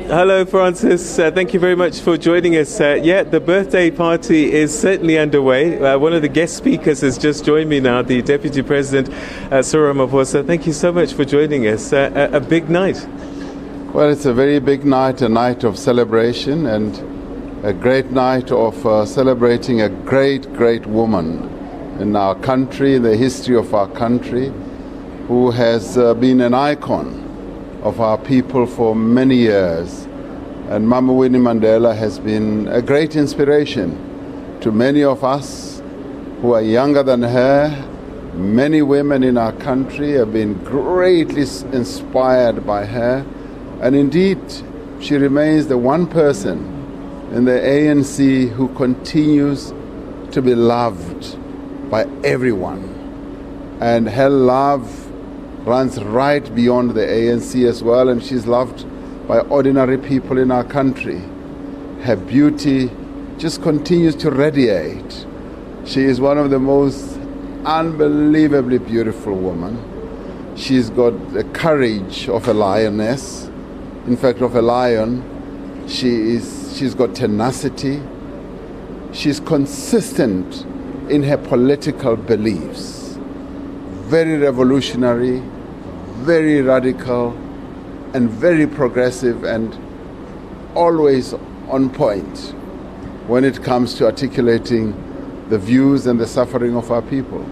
Hello, Francis. Thank you very much for joining us. The birthday party is certainly underway. One of the guest speakers has just joined me now, the Deputy President, Sir Ramaphosa. Thank you so much for joining us. A big night. Well, it's a very big night, a night of celebration and a great night of celebrating a great, great woman in our country, in the history of our country, who has been an icon of our people for many years. And Mama Winnie Mandela has been a great inspiration to many of us who are younger than her. Many women in our country have been greatly inspired by her. And indeed, she remains the one person in the ANC who continues to be loved by everyone. And her love runs right beyond the ANC as well, and she's loved by ordinary people in our country. Her beauty just continues to radiate. She is one of the most unbelievably beautiful women. She's got the courage of a lioness, in fact of a lion. She's got tenacity. She's consistent in her political beliefs. Very revolutionary, very radical, and very progressive, and always on point when it comes to articulating the views and the suffering of our people.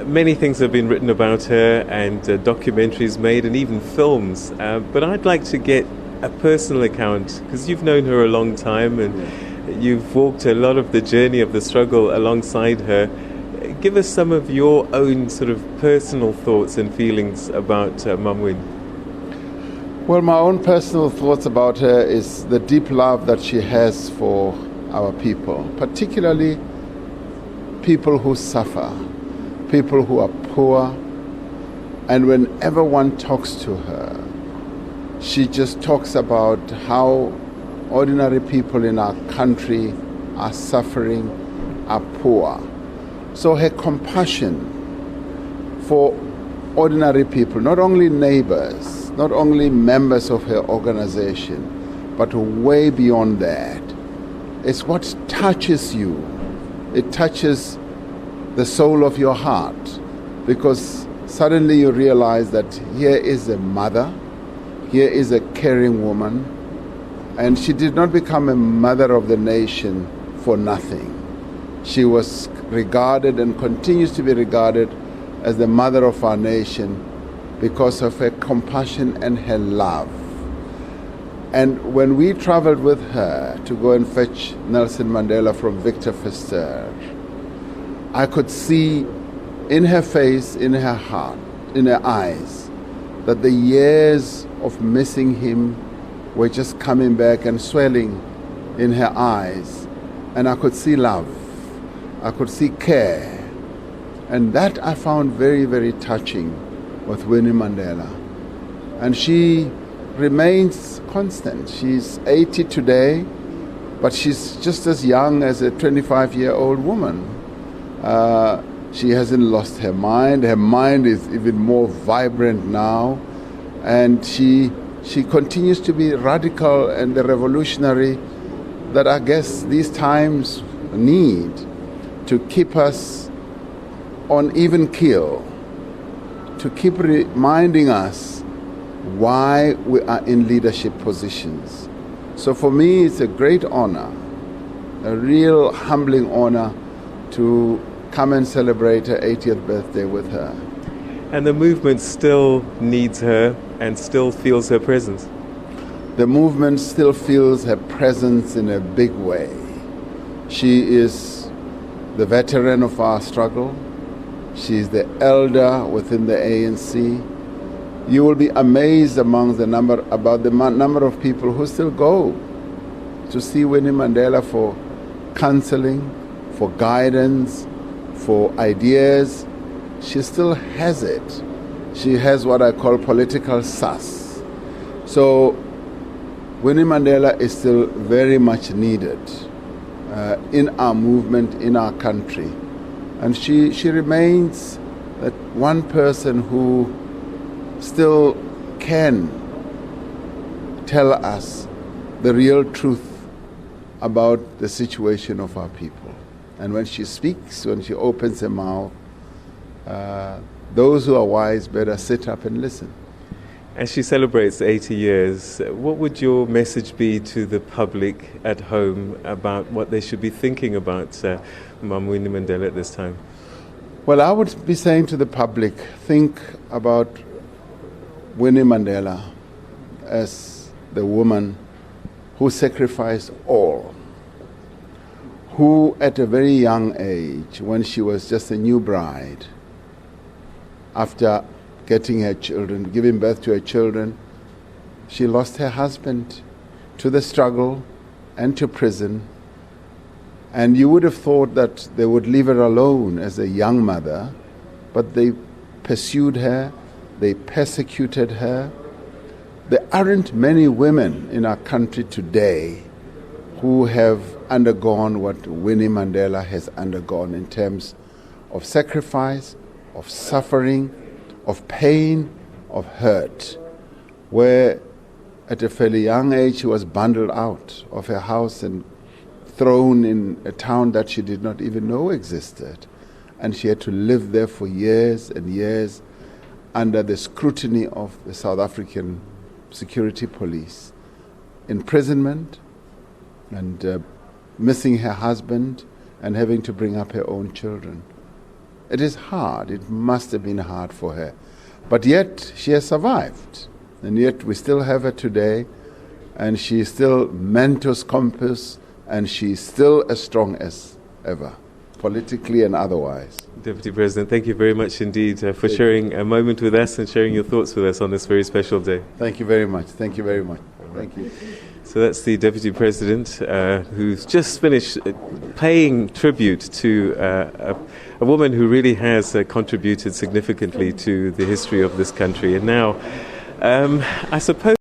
Many things have been written about her, and documentaries made, and even films. But I'd like to get a personal account, because you've known her a long time, and you've walked a lot of the journey of the struggle alongside her. Give us some of your own sort of personal thoughts and feelings about Mum Win. Well, my own personal thoughts about her is the deep love that she has for our people, particularly people who suffer, people who are poor. And whenever one talks to her, she just talks about how ordinary people in our country are suffering, are poor. So her compassion for ordinary people, not only neighbors, not only members of her organization, but way beyond that, is what touches you. It touches the soul of your heart, because suddenly you realize that here is a mother, here is a caring woman, and she did not become a mother of the nation for nothing. She was regarded and continues to be regarded as the mother of our nation because of her compassion and her love. And when we traveled with her to go and fetch Nelson Mandela from Victor Verster, I could see in her face, in her heart, in her eyes, that the years of missing him were just coming back and swelling in her eyes. And I could see love. I could see care. And that I found very, very touching with Winnie Mandela. And she remains constant. She's 80 today, but she's just as young as a 25-year-old woman. She hasn't lost her mind. Her mind is even more vibrant now. And she continues to be radical and the revolutionary that I guess these times need to keep us on even keel, to keep reminding us why we are in leadership positions. So for me, it's a great honor, a real humbling honor to come and celebrate her 80th birthday with her. And the movement still needs her and still feels her presence. The movement still feels her presence in a big way. She is the veteran of our struggle. She is the elder within the ANC. You will be amazed about the number of people who still go to see Winnie Mandela for counseling, for guidance, for ideas. She still has it. She has what I call political sass. So Winnie Mandela is still very much needed in our movement, in our country. And she remains that one person who still can tell us the real truth about the situation of our people. And when she speaks, when she opens her mouth, those who are wise better sit up and listen. As she celebrates 80 years, what would your message be to the public at home about what they should be thinking about Mum Winnie Mandela at this time? Well, I would be saying to the public, think about Winnie Mandela as the woman who sacrificed all, who at a very young age, when she was just a new bride, after getting her children, giving birth to her children, she lost her husband to the struggle and to prison. And you would have thought that they would leave her alone as a young mother, but they pursued her, they persecuted her. There aren't many women in our country today who have undergone what Winnie Mandela has undergone in terms of sacrifice, of suffering, of pain, of hurt, where at a fairly young age she was bundled out of her house and thrown in a town that she did not even know existed. And she had to live there for years and years under the scrutiny of the South African security police. Imprisonment and missing her husband and having to bring up her own children. It is hard. It must have been hard for her. But yet she has survived. And yet we still have her today. And she is still mentos compass. And she is still as strong as ever, politically and otherwise. Deputy President, thank you very much indeed for sharing a moment with us and sharing your thoughts with us on this very special day. Thank you very much. Thank you very much. Thank you. So that's the Deputy President who's just finished paying tribute to a woman who really has contributed significantly to the history of this country. And now, I suppose